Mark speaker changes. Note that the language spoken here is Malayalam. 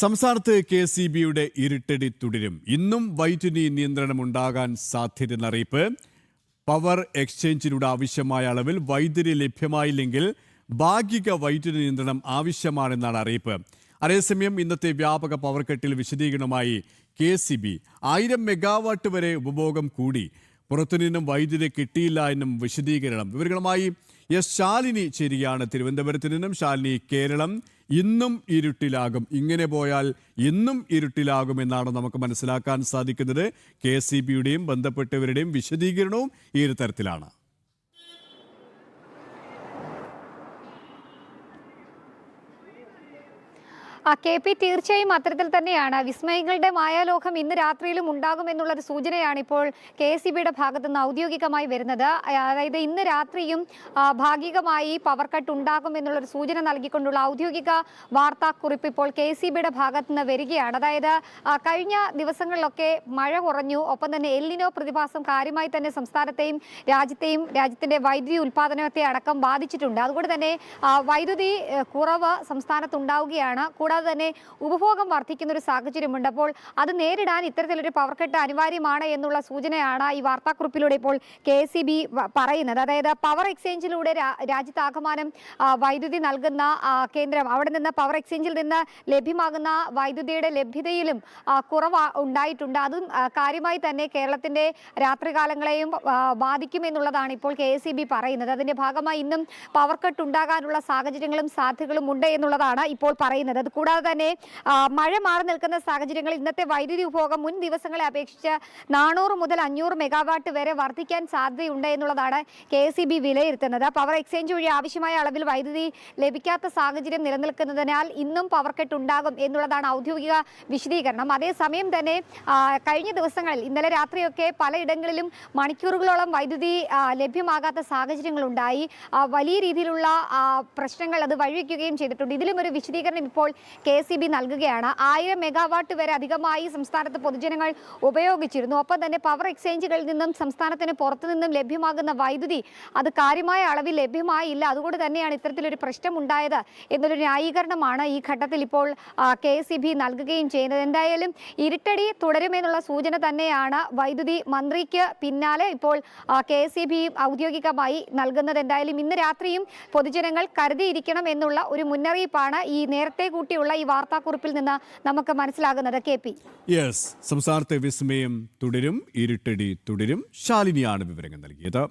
Speaker 1: സംസ്ഥാനത്ത് KCBയുടെ ഇരുട്ടടി തുടരും. ഇന്നും വൈദ്യുതി നിയന്ത്രണമുണ്ടാകാൻ സാധ്യതയെന്ന അറിയിപ്പ്. പവർ എക്സ്ചേഞ്ചിലൂടെ ആവശ്യമായ അളവിൽ വൈദ്യുതി ലഭ്യമായില്ലെങ്കിൽ ഭാഗിക വൈദ്യുതി നിയന്ത്രണം ആവശ്യമാണെന്നാണ് അറിയിപ്പ്. അതേസമയം ഇന്നത്തെ വ്യാപക പവർ കട്ടിൽ വിശദീകരണമായി KCB 1000 മെഗാവാട്ട് വരെ ഉപഭോഗം കൂടി. പുറത്തുനിന്നും വൈദ്യുതി കിട്ടിയില്ല എന്നും വിശദീകരണം. വിവരങ്ങളുമായി ശാലിനി ചേരുകയാണ് തിരുവനന്തപുരത്ത് നിന്നും. ശാലിനി, കേരളം ഇന്നും ഇരുട്ടിലാകും, ഇങ്ങനെ പോയാൽ ഇന്നും ഇരുട്ടിലാകുമെന്നാണ് നമുക്ക് മനസ്സിലാക്കാൻ സാധിക്കുന്നത്. KCBയുടെയും ബന്ധപ്പെട്ടവരുടെയും വിശദീകരണവും ഈ ഒരു തരത്തിലാണ്.
Speaker 2: KP തീർച്ചയായും അത്തരത്തിൽ തന്നെയാണ്. വിസ്മയങ്ങളുടെ മായാലോകം ഇന്ന് രാത്രിയിലും ഉണ്ടാകുമെന്നുള്ളൊരു സൂചനയാണ് ഇപ്പോൾ KCBയുടെ ഭാഗത്തു നിന്ന് ഔദ്യോഗികമായി വരുന്നത്. അതായത് ഇന്ന് രാത്രിയും ഭാഗികമായി പവർ കട്ട് ഉണ്ടാകുമെന്നുള്ളൊരു സൂചന നൽകിക്കൊണ്ടുള്ള ഔദ്യോഗിക വാർത്താക്കുറിപ്പ് ഇപ്പോൾ KCBയുടെ ഭാഗത്തു നിന്ന് വരികയാണ്. അതായത് കഴിഞ്ഞ ദിവസങ്ങളിലൊക്കെ മഴ കുറഞ്ഞു, ഒപ്പം തന്നെ എൽനിനോ പ്രതിഭാസം കാര്യമായി തന്നെ സംസ്ഥാനത്തെയും രാജ്യത്തിന്റെ വൈദ്യുതി ഉൽപ്പാദനത്തെ അടക്കം ബാധിച്ചിട്ടുണ്ട്. അതുകൊണ്ട് തന്നെ വൈദ്യുതി കുറവ് സംസ്ഥാനത്തുണ്ടാവുകയാണ്. കൂടാതെ തന്നെ ഉപഭോഗം വർദ്ധിക്കുന്ന ഒരു സാഹചര്യമുണ്ട്. അപ്പോൾ അത് നേരിടാൻ ഇത്തരത്തിലൊരു പവർ കട്ട് അനിവാര്യമാണ് എന്നുള്ള സൂചനയാണ് ഈ വാർത്താക്കുറിപ്പിലൂടെ ഇപ്പോൾ KCB പറയുന്നത്. അതായത് പവർ എക്സ്ചേഞ്ചിലൂടെ രാജ്യത്താകമാനം വൈദ്യുതി നൽകുന്ന കേന്ദ്രം, അവിടെ നിന്ന് പവർ എക്സ്ചേഞ്ചിൽ നിന്ന് ലഭ്യമാകുന്ന വൈദ്യുതിയുടെ ലഭ്യതയിലും കുറവ് ഉണ്ടായിട്ടുണ്ട്. അതും കാര്യമായി തന്നെ കേരളത്തിന്റെ രാത്രികാലങ്ങളെയും ബാധിക്കുമെന്നുള്ളതാണ് ഇപ്പോൾ KCB പറയുന്നത്. അതിന്റെ ഭാഗമായി ഇന്നും പവർ കട്ട് ഉണ്ടാകാനുള്ള സാഹചര്യങ്ങളും സാധ്യതകളും ഉണ്ട് എന്നുള്ളതാണ് ഇപ്പോൾ പറയുന്നത്. കൂടാതെ തന്നെ മഴ മാറി നിൽക്കുന്ന സാഹചര്യങ്ങളിൽ ഇന്നത്തെ വൈദ്യുതി ഉപഭോഗം മുൻ ദിവസങ്ങളെ അപേക്ഷിച്ച് 400 മുതൽ 500 മെഗാവാട്ട് വരെ വർദ്ധിക്കാൻ സാധ്യതയുണ്ട് എന്നുള്ളതാണ് KCB വിലയിരുത്തുന്നത്. പവർ എക്സ്ചേഞ്ച് വഴി ആവശ്യമായ അളവിൽ വൈദ്യുതി ലഭിക്കാത്ത സാഹചര്യം നിലനിൽക്കുന്നതിനാൽ ഇന്നും പവർ കട്ട് ഉണ്ടാകും എന്നുള്ളതാണ് ഔദ്യോഗിക വിശദീകരണം. അതേസമയം തന്നെ കഴിഞ്ഞ ദിവസങ്ങളിൽ ഇന്നലെ രാത്രിയൊക്കെ പലയിടങ്ങളിലും മണിക്കൂറുകളോളം വൈദ്യുതി ലഭ്യമാകാത്ത സാഹചര്യങ്ങളുണ്ടായി. വലിയ രീതിയിലുള്ള പ്രശ്നങ്ങൾ അത് വഴിവെക്കുകയും ചെയ്തിട്ടുണ്ട്. ഇതിലും ഒരു വിശദീകരണം ഇപ്പോൾ KCB നൽകുകയാണ്. 1000 മെഗാവാട്ട് വരെ അധികമായി സംസ്ഥാനത്ത് പൊതുജനങ്ങൾ ഉപയോഗിച്ചിരുന്നു. ഒപ്പം തന്നെ പവർ എക്സ്ചേഞ്ചുകളിൽ നിന്നും സംസ്ഥാനത്തിന് പുറത്തു നിന്നും ലഭ്യമാകുന്ന വൈദ്യുതി അത് കാര്യമായ അളവിൽ ലഭ്യമായില്ല. അതുകൊണ്ട് തന്നെയാണ് ഇത്തരത്തിലൊരു പ്രശ്നം ഉണ്ടായത് എന്നൊരു ന്യായീകരണമാണ് ഈ ഘട്ടത്തിൽ ഇപ്പോൾ KCB നൽകുകയും ചെയ്യുന്നത്. എന്തായാലും ഇരുട്ടടി തുടരുമെന്നുള്ള സൂചന തന്നെയാണ് വൈദ്യുതി മന്ത്രിക്ക് പിന്നാലെ ഇപ്പോൾ KCB ഔദ്യോഗികമായി നൽകുന്നത്. എന്തായാലും ഇന്ന് രാത്രിയും പൊതുജനങ്ങൾ കരുതിയിരിക്കണം എന്നുള്ള ഒരു മുന്നറിയിപ്പാണ് ഈ നേരത്തെ കൂട്ടിയുള്ള ഈ വാർത്താക്കുറിപ്പിൽ നിന്ന് നമുക്ക് മനസ്സിലാകുന്നത്. KP,
Speaker 1: സംസ്ഥാനത്തെ വിസ്മയം തുടരും, ഇരുട്ടടി തുടരും. ശാലിനിയാണ് വിവരങ്ങൾ നൽകിയത്.